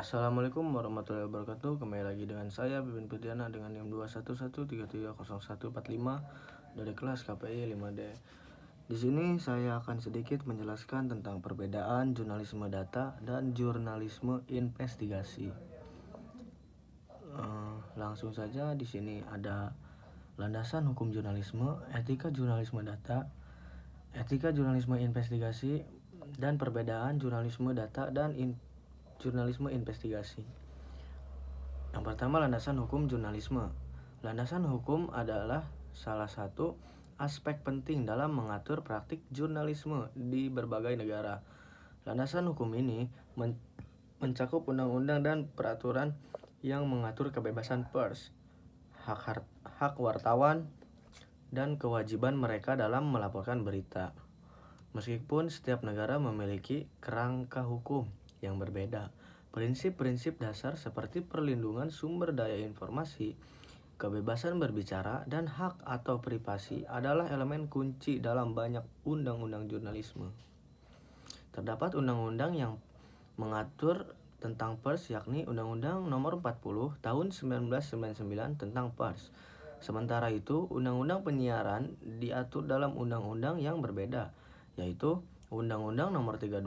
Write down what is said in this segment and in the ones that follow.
Assalamualaikum warahmatullahi wabarakatuh. Kembali lagi dengan saya Pipin Pudiana dengan NIM 211330145 dari kelas KPI 5D. Di sini saya akan sedikit menjelaskan tentang perbedaan jurnalisme data dan jurnalisme investigasi. Langsung saja, di sini ada landasan hukum jurnalisme, etika jurnalisme data, etika jurnalisme investigasi, dan perbedaan jurnalisme data dan jurnalisme investigasi. Yang pertama, landasan hukum jurnalisme. Landasan hukum adalah salah satu aspek penting dalam mengatur praktik jurnalisme di berbagai negara. Landasan hukum ini mencakup undang-undang dan peraturan yang mengatur kebebasan pers, hak wartawan, dan kewajiban mereka dalam melaporkan berita. Meskipun setiap negara memiliki kerangka hukum yang berbeda, prinsip-prinsip dasar seperti perlindungan sumber daya informasi, kebebasan berbicara, dan hak atau privasi adalah elemen kunci dalam banyak undang-undang jurnalisme. Terdapat undang-undang yang mengatur tentang pers, yakni Undang-Undang Nomor 40 Tahun 1999 tentang pers. Sementara itu, Undang-Undang Penyiaran diatur dalam undang-undang yang berbeda, yaitu Undang-Undang Nomor 32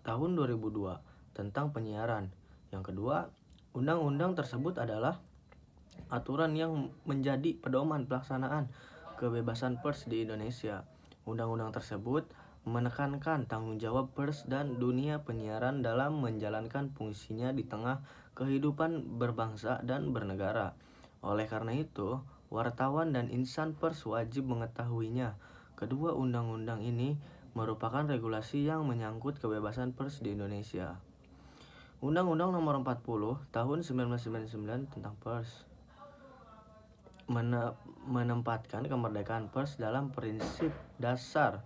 Tahun 2002 tentang penyiaran. Yang kedua, undang-undang tersebut adalah aturan yang menjadi pedoman pelaksanaan kebebasan pers di Indonesia. Undang-undang tersebut menekankan tanggung jawab pers dan dunia penyiaran dalam menjalankan fungsinya di tengah kehidupan berbangsa dan bernegara. Oleh karena itu, wartawan dan insan pers wajib mengetahuinya. Kedua undang-undang ini merupakan regulasi yang menyangkut kebebasan pers di Indonesia. Undang-Undang Nomor 40 Tahun 1999 tentang pers menempatkan kemerdekaan pers dalam prinsip dasar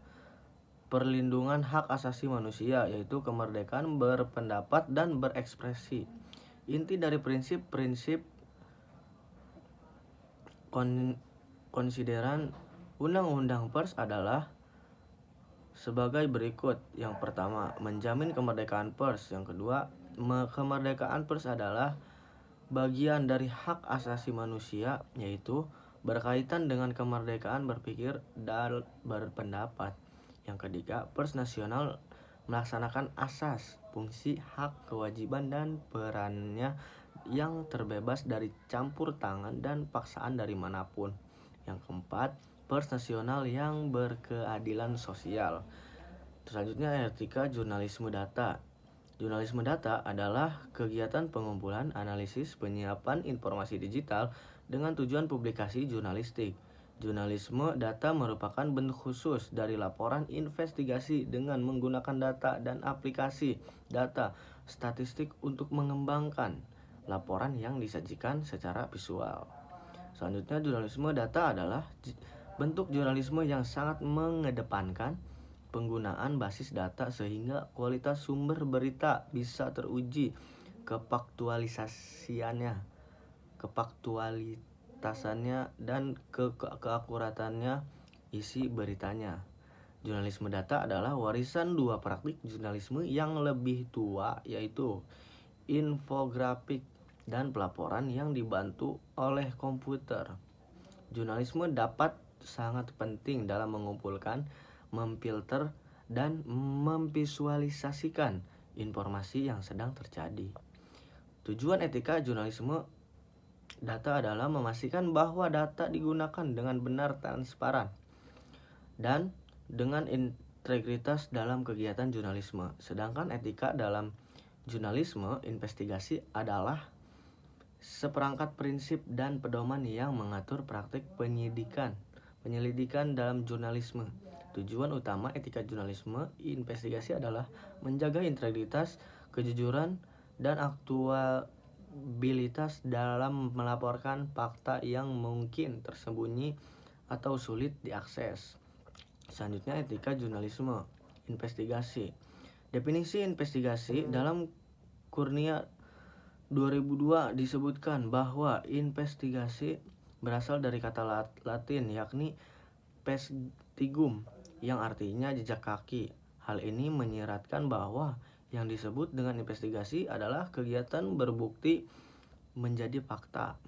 perlindungan hak asasi manusia, yaitu kemerdekaan berpendapat dan berekspresi. Inti dari prinsip-prinsip konsideran Undang-Undang Pers adalah sebagai berikut. Yang pertama, menjamin kemerdekaan pers. Yang kedua, kemerdekaan pers adalah bagian dari hak asasi manusia, yaitu berkaitan dengan kemerdekaan berpikir dan berpendapat. Yang ketiga, pers nasional melaksanakan asas, fungsi, hak, kewajiban, dan perannya yang terbebas dari campur tangan dan paksaan dari manapun. Yang keempat, pers nasional yang berkeadilan sosial. Selanjutnya, etika jurnalisme data. Jurnalisme data adalah kegiatan pengumpulan, analisis, penyiapan informasi digital dengan tujuan publikasi jurnalistik. Jurnalisme data merupakan bentuk khusus dari laporan investigasi dengan menggunakan data dan aplikasi data statistik untuk mengembangkan laporan yang disajikan secara visual. Selanjutnya, jurnalisme data adalah bentuk jurnalisme yang sangat mengedepankan penggunaan basis data sehingga kualitas sumber berita bisa teruji kefaktualitasannya dan keakuratannya isi beritanya. Jurnalisme data adalah warisan dua praktik jurnalisme yang lebih tua, yaitu infografik dan pelaporan yang dibantu oleh komputer. Jurnalisme dapat sangat penting dalam mengumpulkan, memfilter, dan memvisualisasikan informasi yang sedang terjadi. Tujuan etika jurnalisme data adalah memastikan bahwa data digunakan dengan benar, transparan, dan dengan integritas dalam kegiatan jurnalisme. Sedangkan etika dalam jurnalisme investigasi adalah seperangkat prinsip dan pedoman yang mengatur praktik penyelidikan dalam jurnalisme. Tujuan utama etika jurnalisme investigasi adalah menjaga integritas, kejujuran, dan aktuabilitas dalam melaporkan fakta yang mungkin tersembunyi atau sulit diakses. Selanjutnya, etika jurnalisme investigasi. Definisi investigasi dalam Kurnia 2002 disebutkan bahwa investigasi berasal dari kata Latin, yakni pestigum, yang artinya jejak kaki. Hal ini menyiratkan bahwa Yang disebut dengan investigasi adalah kegiatan berbukti menjadi fakta,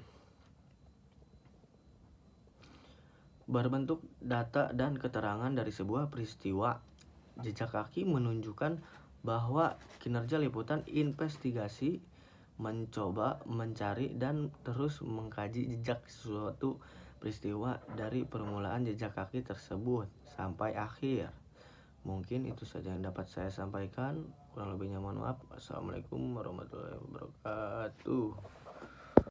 berbentuk data dan keterangan dari sebuah peristiwa. Jejak kaki menunjukkan bahwa kinerja liputan investigasi mencoba mencari dan terus mengkaji jejak suatu peristiwa dari permulaan jejak kaki tersebut sampai akhir. Mungkin itu saja yang dapat saya sampaikan. Kurang lebihnya mohon maaf. Wassalamualaikum warahmatullahi wabarakatuh.